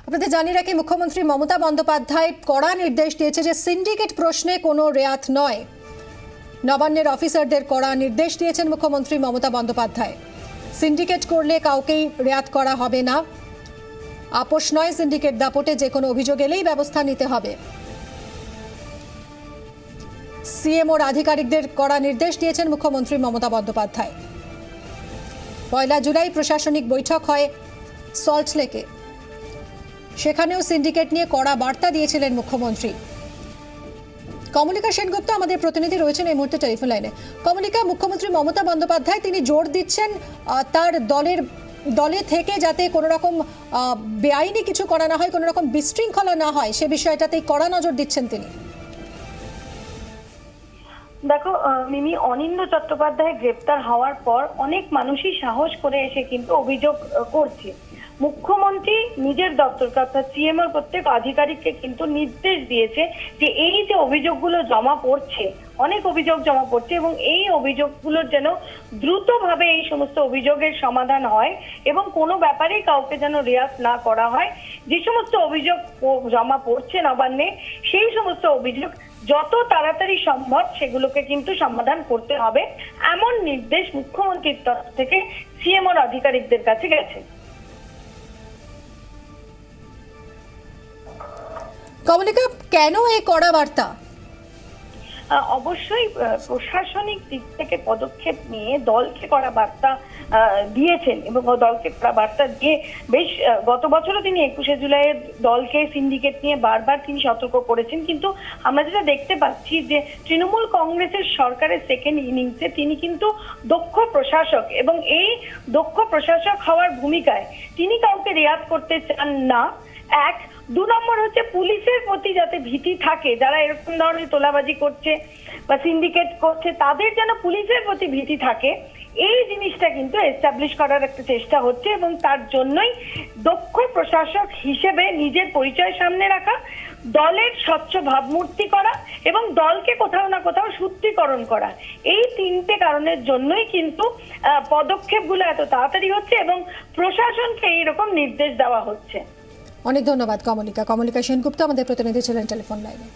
আপনাদের জানিয়ে রাখি, মুখ্যমন্ত্রী মমতা বন্দ্যোপাধ্যায় কড়া নির্দেশ দিয়েছে যে সিন্ডিকেট প্রশ্নে কোনো রেয়াত নয়। নবান্নের অফিসারদের কড়া নির্দেশ দিয়েছেন মুখ্যমন্ত্রী মমতা বন্দ্যোপাধ্যায়। সিন্ডিকেট করলে কাউকেই রেয়াত করা হবে না। আপোষ নয়, সিন্ডিকেট দাপটে যে কোনো অভিযোগ এলেই ব্যবস্থা নিতে হবে। সিএমওর আধিকারিকদের কড়া নির্দেশ দিয়েছেন মুখ্যমন্ত্রী মমতা বন্দ্যোপাধ্যায়। 1 জুলাই প্রশাসনিক বৈঠক হয় সল্টলেকে। সেখানেও সিন্ডিকেট নিয়ে কড়া বার্তা দিয়েছিলেন মুখ্যমন্ত্রী। কমলিকা সেনগুপ্ত আমাদের প্রতিনিধি রয়েছেন এই মুহূর্তে টেলিফোন লাইনে। কমলিকা, মুখ্যমন্ত্রী মমতা বন্দ্যোপাধ্যায় তিনি জোর দিচ্ছেন তার দলে থেকে যাতে কোনো রকম বেআইনি কিছু করা না হয়, কোনো রকম বিশৃঙ্খলা না হয়, সে বিষয়টাতেই কড়া নজর দিচ্ছেন তিনি। দেখো মিমি, অনিন্দ্য চট্টোপাধ্যায় গ্রেপ্তার হওয়ার পর অনেক মানুষই সাহস করে এসে কিন্তু অভিযোগ করছে। মুখ্যমন্ত্রী নিজের দপ্তর অর্থাৎ সিএমওর প্রত্যেক আধিকারিককে কিন্তু নির্দেশ দিয়েছে যে এই যে অভিযোগগুলো জমা পড়ছে, অনেক অভিযোগ জমা পড়ছে এবং এই অভিযোগগুলোর যেন দ্রুতভাবে এই সমস্ত অভিযোগের সমাধান হয় এবং কোনো ব্যাপারেই কাউকে যেন রেয়াত না করা হয়। যে সমস্ত অভিযোগ জমা পড়ছে নবান্নে, সেই সমস্ত অভিযোগ যত তাড়াতাড়ি সম্ভব সেগুলোকে কিন্তু সমাধান করতে হবে, এমন নির্দেশ মুখ্যমন্ত্রীর তরফ থেকে সিএমওর আধিকারিকদের কাছে গেছে। কমলিকা, কেন এই কড়া বার্তা? অবশ্যই প্রশাসনিক দিক থেকে পদক্ষেপ নিয়ে দলকে কড়া বার্তা দিয়েছেন এবং দলকে কড়া বার্তা দিয়ে বেশ গত বছরও তিনি 21শে জুলাইয়ের দলকে সিন্ডিকেট নিয়ে বারবার তিনি সতর্ক করেছেন। কিন্তু আমরা যেটা দেখতে পাচ্ছি যে তৃণমূল কংগ্রেসের সরকারের সেকেন্ড ইনিংসে তিনি কিন্তু দক্ষ প্রশাসক এবং এই দক্ষ প্রশাসক হওয়ার ভূমিকায় তিনি কাউকে রেয়াত করতে চান না। 2 নম্বর হচ্ছে পুলিশের প্রতি যাতে ভীতি থাকে, যারা এরকম ধরনের তোলাবাজি করছে বা সিন্ডিকেট করছে তাদের যেন পুলিশের প্রতি ভীতি থাকে, এই জিনিসটা কিন্তু এস্টাবলিশ করার একটা চেষ্টা হচ্ছে এবং তার জন্যই দক্ষ প্রশাসক হিসেবে নিজের পরিচয় সামনে রাখা, দলের স্বচ্ছ ভাবমূর্তি করা এবং দলকে কোথাও না কোথাও সূত্রীকরণ করা, এই 3টে কারণের জন্যই কিন্তু পদক্ষেপগুলো এত তাড়াতাড়ি হচ্ছে এবং প্রশাসনকে এইরকম নির্দেশ দেওয়া হচ্ছে। অনেক ধন্যবাদ কমলিকা সেনগুপ্ত আমাদের প্রতিনিধি ছিলেন টেলিফোন লাইনে।